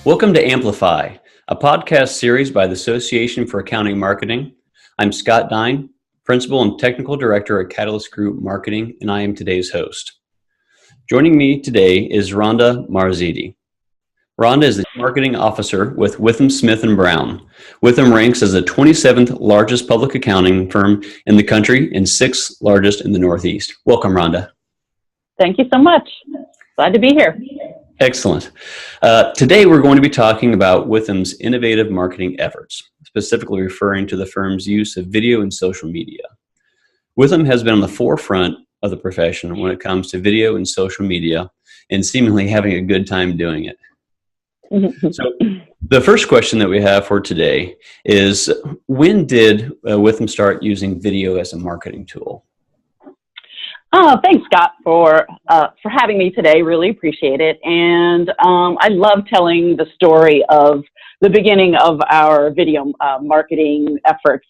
Welcome to Amplify, a podcast series by the Association for Accounting Marketing. I'm Scott Dine, Principal and Technical Director at Catalyst Group Marketing, and I am today's host. Joining me today is Rhonda Marzidi. Rhonda is the Marketing Officer with Withum Smith & Brown. Withum ranks as the 27th largest public accounting firm in the country and 6th largest in the Northeast. Welcome, Rhonda. Thank you so much. Glad to be here. Excellent. Today we're going to be talking about Withum's innovative marketing efforts, specifically referring to the firm's use of video and social media. Withum has been on the forefront of the profession when it comes to video and social media and seemingly having a good time doing it. So the first question that we have for today is, when did Withum start using video as a marketing tool? Oh, thanks, Scott, for having me today. Really appreciate it. And I love telling the story of the beginning of our video marketing efforts.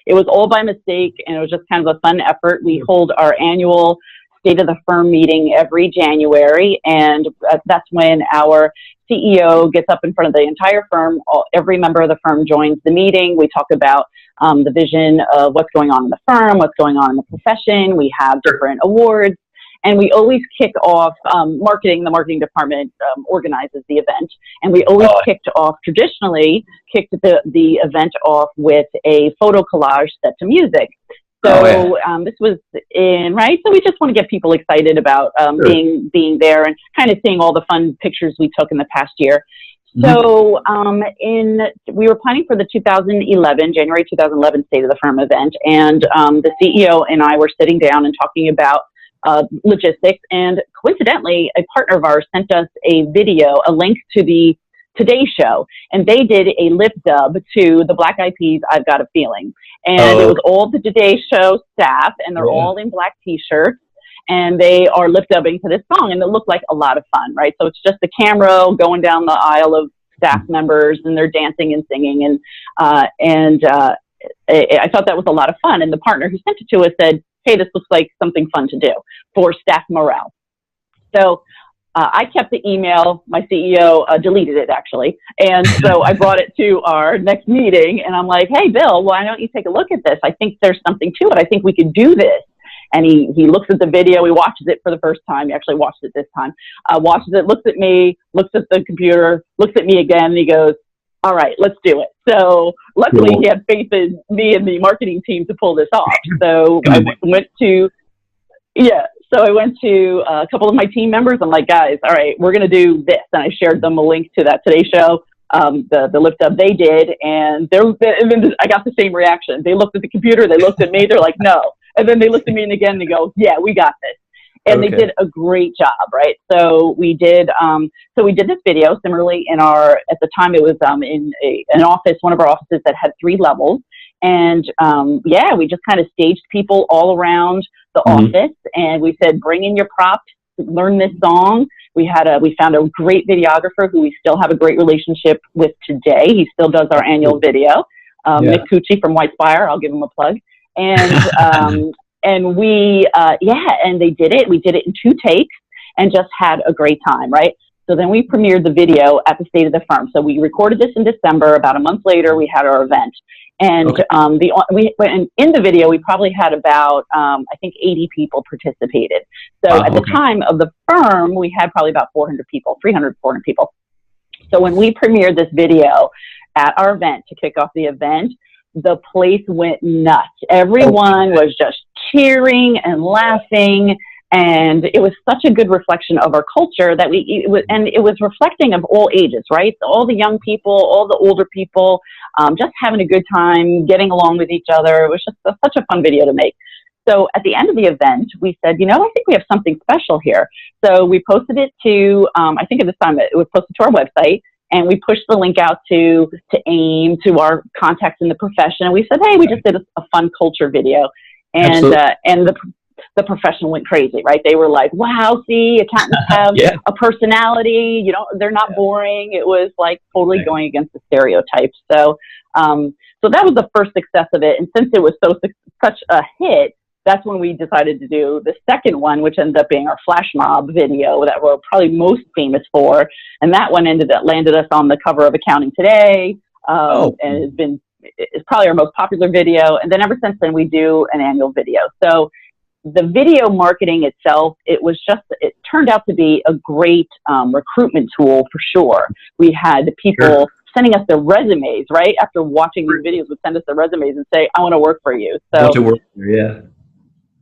It was all by mistake, and it was just kind of a fun effort. We hold our annual State of the Firm meeting every January, and that's when our CEO gets up in front of the entire firm. Every member of the firm joins the meeting. We talk about the vision of what's going on in the firm, what's going on in the profession. We have different awards, and we always kick off marketing. The marketing department organizes the event, and we always traditionally kicked the event off with a photo collage set to music. So this was right? So we just want to get people excited about being there and kind of seeing all the fun pictures we took in the past year. So we were planning for the January 2011 State of the Firm event, and the CEO and I were sitting down and talking about logistics, and coincidentally, a partner of ours sent us a video, a link to the Today Show, and they did a lip dub to the Black Eyed Peas' "I've Got a Feeling," and it was all the Today Show staff, and they're all in black t-shirts, and they are lip dubbing to this song, and it looked like a lot of fun, right? So it's just the camera going down the aisle of staff members, and they're dancing and singing, and I thought that was a lot of fun, and the partner who sent it to us said, "Hey, this looks like something fun to do for staff morale." So I kept the email. My CEO deleted it, actually. And so I brought it to our next meeting, and I'm like, "Hey, Bill, why don't you take a look at this? I think there's something to it. I think we could do this." And he looks at the video. He watches it for the first time. He actually watched it this time. Watches it, looks at me, looks at the computer, looks at me again, and he goes, "All right, let's do it." So luckily, he had faith in me and the marketing team to pull this off. So I went to a couple of my team members. I'm like, "Guys, all right, we're going to do this." And I shared them a link to that Today Show, the lift up they did. And then I got the same reaction. They looked at the computer. They looked at me. They're like, "No." And then they looked at me and again, they go, "Yeah, we got this." And they did a great job, right? So we did this video. Similarly, at the time it was in an office, one of our offices that had 3 levels. And we just kind of staged people all around the office, and we said, "Bring in your props, learn this song." We found a great videographer who we still have a great relationship with today. He still does our annual video, Nick Cucci from White Spire. I'll give him a plug. And and they did it. We did it in 2 takes and just had a great time, right? So then we premiered the video at the State of the Firm. So we recorded this in December. About a month later, we had our event. And in the video, we probably had about, I think 80 people participated. So at the time of the firm, we had probably about 400 people, 300, 400 people. So when we premiered this video at our event to kick off the event, the place went nuts. Everyone was just cheering and laughing. And it was such a good reflection of our culture that it was reflecting of all ages, right? So all the young people, all the older people, just having a good time, getting along with each other. It was just such a fun video to make. So at the end of the event, we said, I think we have something special here. So we posted it to, I think at this time it was posted to our website, and we pushed the link out to AIM, to our contacts in the profession. And we said, "Hey, we just did a fun culture video." And the profession went crazy, right? They were like, "Wow, see, accountants have a personality. They're not boring." It was like totally going against the stereotypes. So that was the first success of it. And since it was such a hit, that's when we decided to do the second one, which ended up being our flash mob video that we're probably most famous for. And that one landed us on the cover of Accounting Today. And it's probably our most popular video. And then ever since then, we do an annual video. So the video marketing itself, it turned out to be a great recruitment tool for sure. We had people sending us their resumes, right? After watching these videos, would send us their resumes and say, I want to work for you. So, want to work for you, yeah.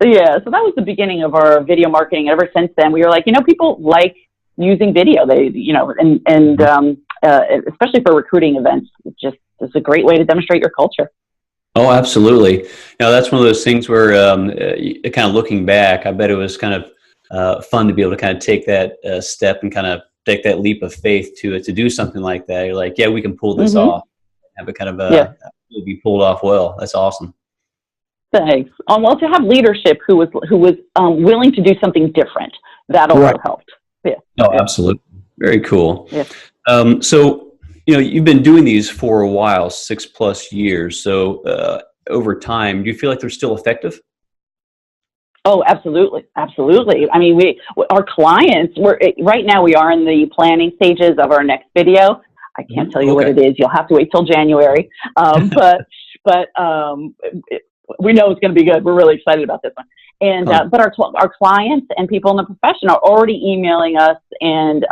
Yeah, so that was the beginning of our video marketing. Ever since then, we were like, people like using video. They, especially for recruiting events, it's a great way to demonstrate your culture. Oh, absolutely. That's one of those things where kind of looking back, I bet it was kind of fun to be able to kind of take that step and kind of take that leap of faith to do something like that. You're like, yeah, we can pull this off. Have it kind of be pulled off well. That's awesome. Thanks. Well, to have leadership who was willing to do something different, that also helped. Yeah. Oh, absolutely. Very cool. Yeah. So, you've been doing these for a while, 6+ years. So over time, do you feel like they're still effective? Oh, absolutely. Absolutely. I mean, our clients, right now we are in the planning stages of our next video. I can't tell you what it is. You'll have to wait till January. But we know it's going to be good. We're really excited about this one. And but our clients and people in the profession are already emailing us and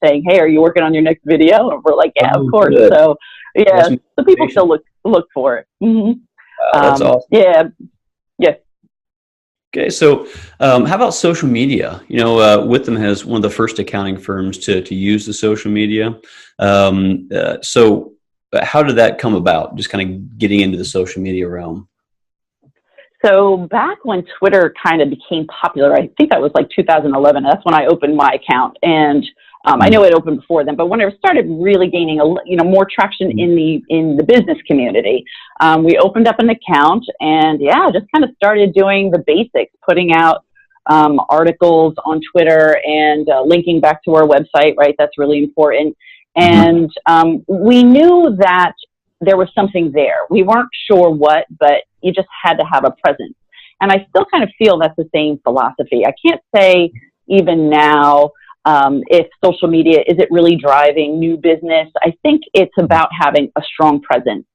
saying, "Hey, are you working on your next video?" And we're like, "Yeah, of course." Good. So so people still look for it. Mm-hmm. That's awesome. Yeah. Okay, so how about social media? Witham has one of the first accounting firms to use the social media. So how did that come about? Just kind of getting into the social media realm. So back when Twitter kind of became popular, I think that was like 2011. That's when I opened my account, and I know it opened before then. But when it started really gaining more traction in the business community, we opened up an account, and just kind of started doing the basics, putting out articles on Twitter and linking back to our website. Right, that's really important. And we knew that there was something there. We weren't sure what, but you just had to have a presence. And I still kind of feel that's the same philosophy. I can't say even now if social media, is it really driving new business? I think it's about having a strong presence.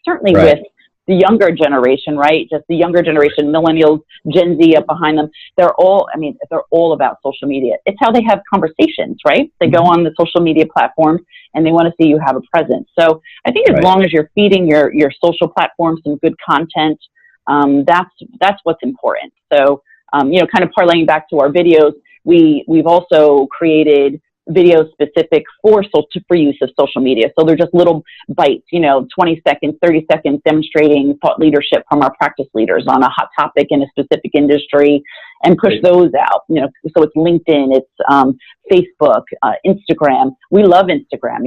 Certainly with the younger generation, right? Just the younger generation, millennials, Gen Z up behind them. They're all about social media. It's how they have conversations, right? They go on the social media platforms and they want to see you have a presence. So I think as long as you're feeding your social platforms some good content, that's what's important. So, kind of parlaying back to our videos, we've also created videos specific for use of social media. So they're just little bites, 20 seconds, 30 seconds, demonstrating thought leadership from our practice leaders on a hot topic in a specific industry, and push those out. So it's LinkedIn, it's Facebook, Instagram. We love Instagram.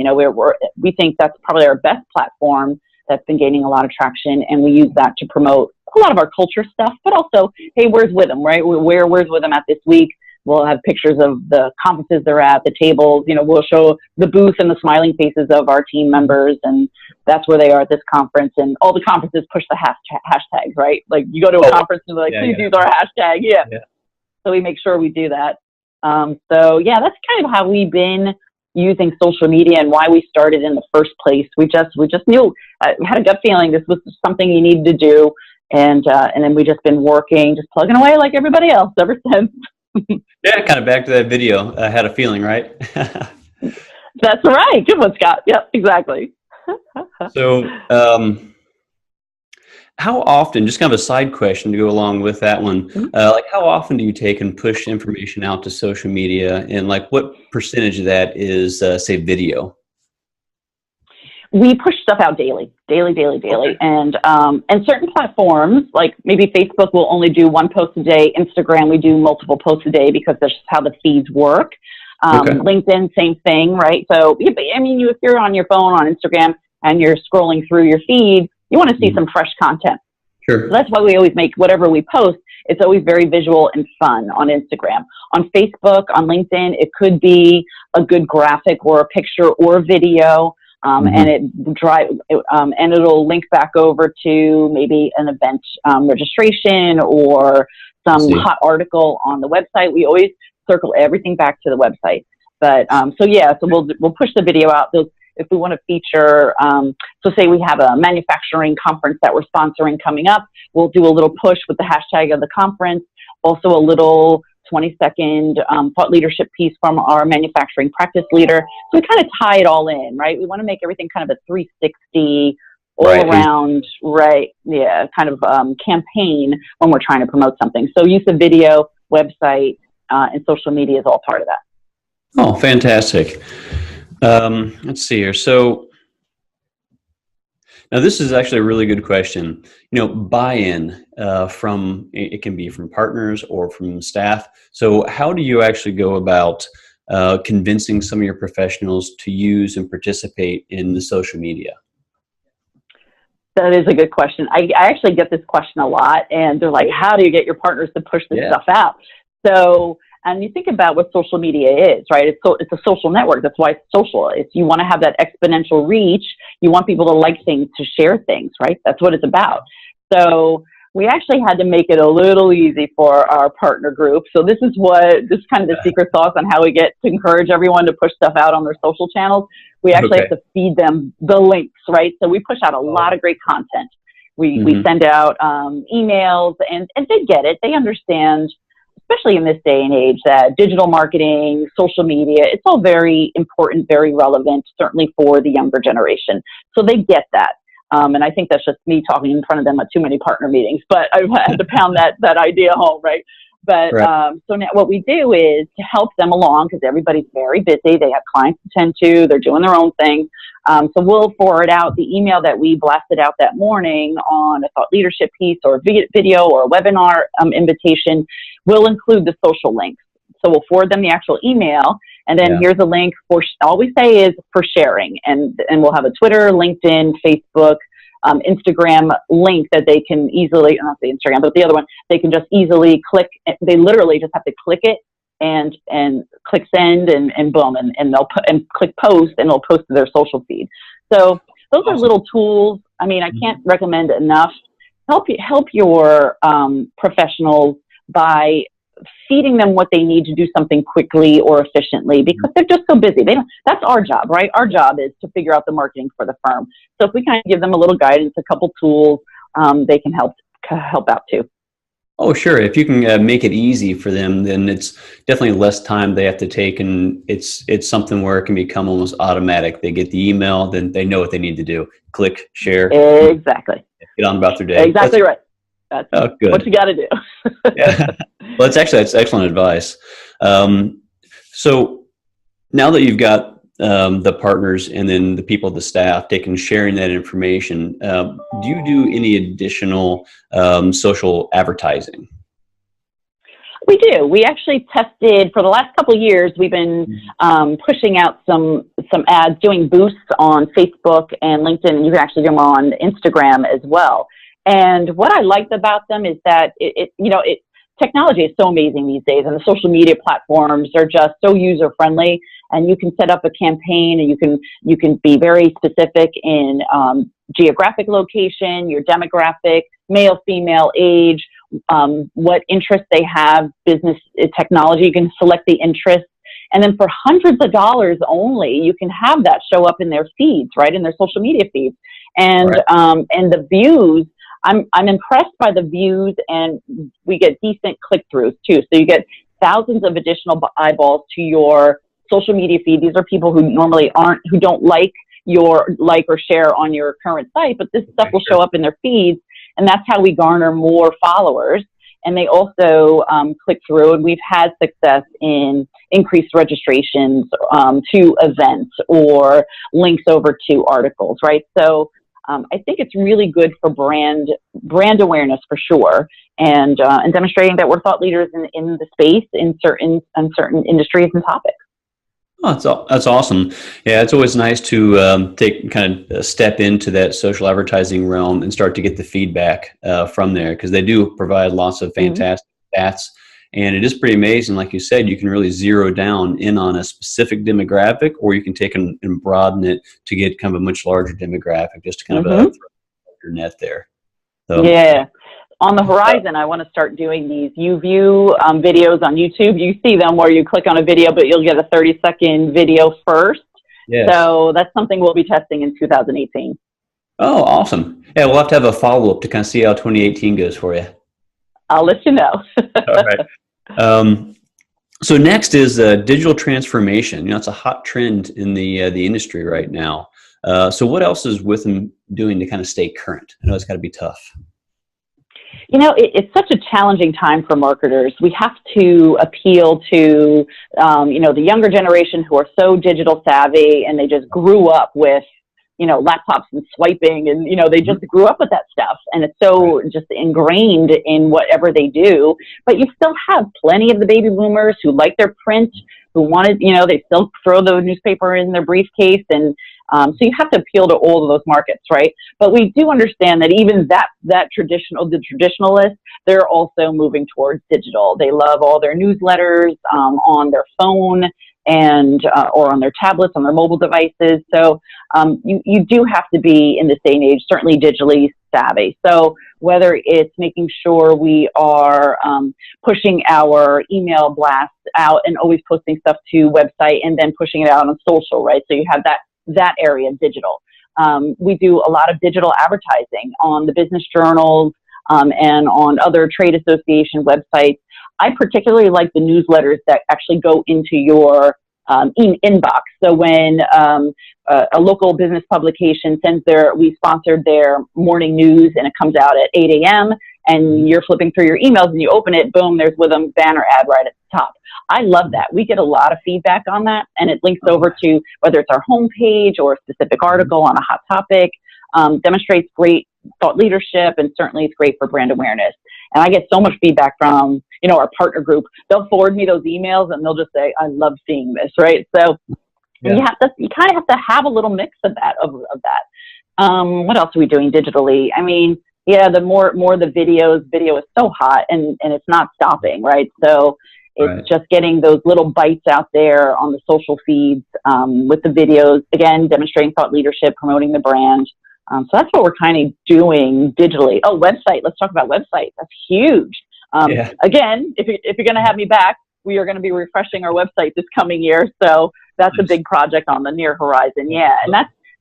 We think that's probably our best platform that's been gaining a lot of traction, and we use that to promote a lot of our culture stuff, but also, hey, where's Witham, right? Where's Witham at this week? We'll have pictures of the conferences they're at, the tables. We'll show the booth and the smiling faces of our team members, and that's where they are at this conference. And all the conferences push the hashtags, right? Like you go to a conference and they're like, please use our hashtag. Yeah. So we make sure we do that. That's kind of how we've been using social media and why we started in the first place. We just knew, we had a gut feeling this was something you needed to do, and then we just been working, just plugging away like everybody else ever since. Yeah, kind of back to that video. I had a feeling, right? That's right. Good one, Scott. Yep, exactly. So, how often, just kind of a side question to go along with that one, how often do you take and push information out to social media, and what percentage of that is, say, video? We push stuff out daily. Okay. And certain platforms, like maybe Facebook will only do one post a day. Instagram, we do multiple posts a day because that's just how the feeds work. LinkedIn, same thing, right? So, if you're on your phone on Instagram and you're scrolling through your feed, you want to see some fresh content. Sure. So that's why we always make whatever we post, it's always very visual and fun on Instagram. On Facebook, on LinkedIn, it could be a good graphic or a picture or a video. and and it'll link back over to maybe an event registration or some hot article on the website. We always circle everything back to the website. But so we'll push the video out. If we want to feature, so say we have a manufacturing conference that we're sponsoring coming up, we'll do a little push with the hashtag of the conference. Also a little 20-second thought leadership piece from our manufacturing practice leader. So we kind of tie it all in, right? We want to make everything kind of a 360 all around, right? Yeah, kind of campaign when we're trying to promote something. So use of video, website, and social media is all part of that. Oh, fantastic. Let's see here. So now this is actually a really good question. Buy-in from, it can be from partners or from staff. So how do you actually go about convincing some of your professionals to use and participate in the social media? That is a good question. I actually get this question a lot, and they're like, how do you get your partners to push this stuff out? So, and you think about what social media is, right? It's a social network. That's why it's social. You want to have that exponential reach. You want people to like things, to share things, right? That's what it's about. So we actually had to make it a little easy for our partner group. So this is kind of the secret sauce on how we get to encourage everyone to push stuff out on their social channels. We actually have to feed them the links, right? So we push out a lot of great content. We send out emails, and they get it. They understand, especially in this day and age, that digital marketing, social media, it's all very important, very relevant, certainly for the younger generation. So they get that. And I think that's just me talking in front of them at too many partner meetings, but I've had to pound that idea home, right? But so now what we do is to help them along, because everybody's very busy. They have clients to tend to. They're doing their own thing. So we'll forward out the email that we blasted out that morning on a thought leadership piece or video or a webinar invitation. We'll include the social links. So we'll forward them the actual email, and then here's a link for, all we say is for sharing. And we'll have a Twitter, LinkedIn, Facebook, Instagram link that they can easily, not the Instagram, but the other one, they can just easily click. They literally just have to click it and click send and boom, and they'll put, and click post, and they'll post to their social feed. So those are little tools. I mean, I can't recommend enough. Help your professionals by feeding them what they need to do something quickly or efficiently, because they're just so busy. That's our job, right? Our job is to figure out the marketing for the firm. So if we kind of give them a little guidance, a couple tools, they can help out too. Oh, sure. If you can make it easy for them, then it's definitely less time they have to take, and it's something where it can become almost automatic. They get the email, then they know what they need to do. Click, share. Exactly. Get on about their day. Exactly right. That's good. What you got to do. Yeah. Well, that's excellent advice. So now that you've got the partners and then the people, the staff, sharing that information, do you do any additional social advertising? We do. We actually tested for the last couple of years. We've been pushing out some ads, doing boosts on Facebook and LinkedIn, and you can actually do them on Instagram as well. And what I liked about them is that technology is so amazing these days, and the social media platforms are just so user friendly. And you can set up a campaign, and you can be very specific in geographic location, your demographic, male, female, age, what interests they have, business, technology. You can select the interests, and then for hundreds of dollars only, you can have that show up in their feeds, right, in their social media feeds, and the views. I'm impressed by the views, and we get decent click-throughs too. So you get thousands of additional eyeballs to your social media feed. These are people who normally who don't like or share on your current site, but this stuff will show up in their feeds, and that's how we garner more followers. And they also click through, and we've had success in increased registrations to events or links over to articles, right? So I think it's really good for brand awareness for sure, and demonstrating that we're thought leaders in the space in certain industries and topics. Oh, that's awesome. Yeah, it's always nice to step into that social advertising realm and start to get the feedback from there, because they do provide lots of fantastic stats And it is pretty amazing. Like you said, you can really zero down in on a specific demographic, or you can take and broaden it to get kind of a much larger demographic, just to kind of throw your net there. So, yeah. On the horizon, I want to start doing these YouView videos on YouTube. You see them where you click on a video, but you'll get a 30-second video first. yes. So that's something we'll be testing in 2018. Oh, awesome. Yeah, we'll have to have a follow-up to kind of see how 2018 goes for you. I'll let you know. All right. So next is digital transformation. You know, it's a hot trend in the industry right now. So what else is Witham doing to kind of stay current? I know it's got to be tough. You know, it's such a challenging time for marketers. We have to appeal to, you know, the younger generation who are so digital savvy, and they just grew up with, you know, laptops and swiping, and, you know, they just grew up with that stuff, and it's so just ingrained in whatever they do. But you still have plenty of the baby boomers who like their print, who wanted, you know, they still throw the newspaper in their briefcase, and so you have to appeal to all of those markets, right? But we do understand that even the traditionalists, they're also moving towards digital. They love all their newsletters on their phone and or on their tablets, on their mobile devices. So you do have to be, in this day and age, certainly digitally savvy. So whether it's making sure we are pushing our email blasts out and always posting stuff to website and then pushing it out on social, right? So you have that area digital. We do a lot of digital advertising on the business journals and on other trade association websites. I particularly like the newsletters that actually go into your inbox. So when a local business publication we sponsored their morning news, and it comes out at 8 a.m. and you're flipping through your emails and you open it, boom, there's Witham banner ad right at the top. I love that. We get a lot of feedback on that, and it links over to whether it's our homepage or a specific article on a hot topic. Demonstrates great thought leadership, and certainly it's great for brand awareness. And I get so much feedback from, you know, our partner group. They'll forward me those emails and they'll just say, I love seeing this, right? So you kind of have to have a little mix of that. What else are we doing digitally? I mean, yeah, the more the video is so hot, and it's not stopping, right? So it's just getting those little bites out there on the social feeds with the videos, again, demonstrating thought leadership, promoting the brand. So that's what we're kind of doing digitally. Oh, website. Let's talk about website. That's huge. Again, if you're going to have me back, we are going to be refreshing our website this coming year. So that's a big project on the near horizon. Yeah. And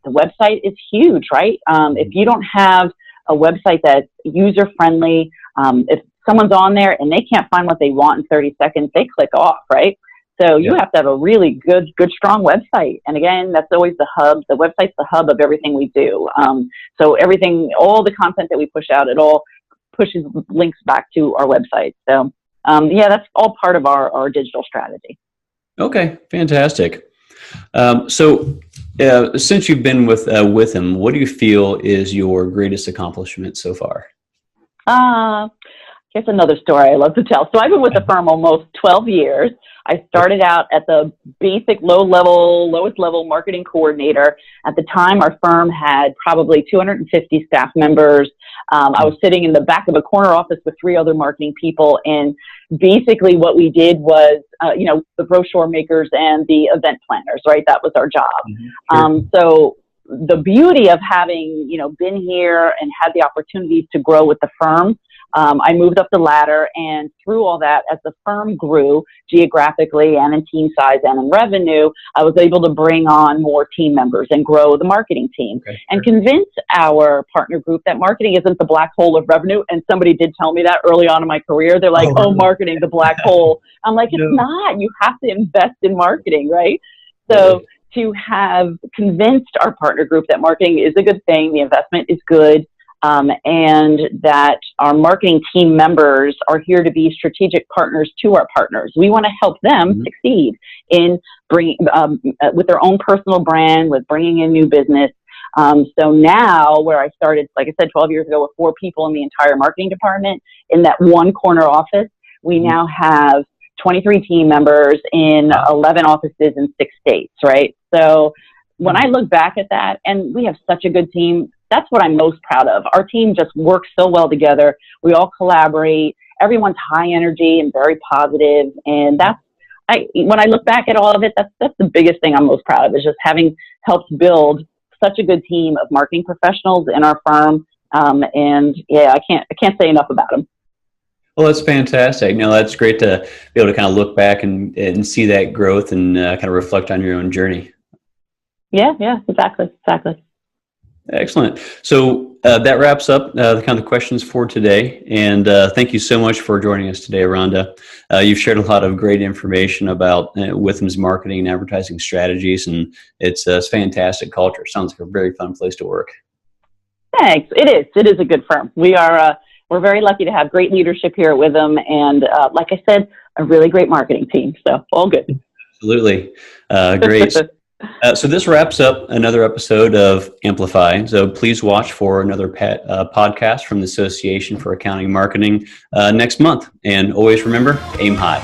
the website is huge, right? If you don't have a website that's user friendly, if someone's on there and they can't find what they want in 30 seconds, they click off, right? So you have to have a really good, strong website. And again, that's always the hub. The website's the hub of everything we do. So all the content that we push out, it all pushes links back to our website. So that's all part of our digital strategy. Okay, fantastic. So since you've been with him, what do you feel is your greatest accomplishment so far? Here's another story I love to tell. So I've been with the firm almost 12 years. I started out at the basic lowest level marketing coordinator. At the time, our firm had probably 250 staff members. I was sitting in the back of a corner office with 3 other marketing people. And basically what we did was, the brochure makers and the event planners, right? That was our job. Sure. So the beauty of having, been here and had the opportunities to grow with the firm, I moved up the ladder, and through all that, as the firm grew geographically and in team size and in revenue, I was able to bring on more team members and grow the marketing team and convince our partner group that marketing isn't the black hole of revenue. And somebody did tell me that early on in my career. They're like, oh, marketing, the black hole. I'm like, it's not. You have to invest in marketing, right? So to have convinced our partner group that marketing is a good thing, the investment is good, and that our marketing team members are here to be strategic partners to our partners. We want to help them succeed in with their own personal brand, with bringing in new business. So now, where I started, like I said, 12 years ago with 4 people in the entire marketing department, in that one corner office, we now have 23 team members in 11 offices in 6 states, right? So when I look back at that, and we have such a good team, that's what I'm most proud of. Our team just works so well together. We all collaborate. Everyone's high energy and very positive. And when I look back at all of it, that's the biggest thing I'm most proud of, is just having helped build such a good team of marketing professionals in our firm. And yeah, I can't say enough about them. Well, that's fantastic. No, that's great to be able to kind of look back and see that growth and kind of reflect on your own journey. Yeah, exactly. Excellent. So that wraps up the kind of questions for today. And thank you so much for joining us today, Rhonda. You've shared a lot of great information about Witham's marketing and advertising strategies, and it's a fantastic culture. Sounds like a very fun place to work. Thanks. It is a good firm. We're very lucky to have great leadership here at Witham, and like I said, a really great marketing team. So all good. Absolutely. Great. So this wraps up another episode of Amplify. So please watch for another podcast from the Association for Accounting and Marketing next month. And always remember, aim high.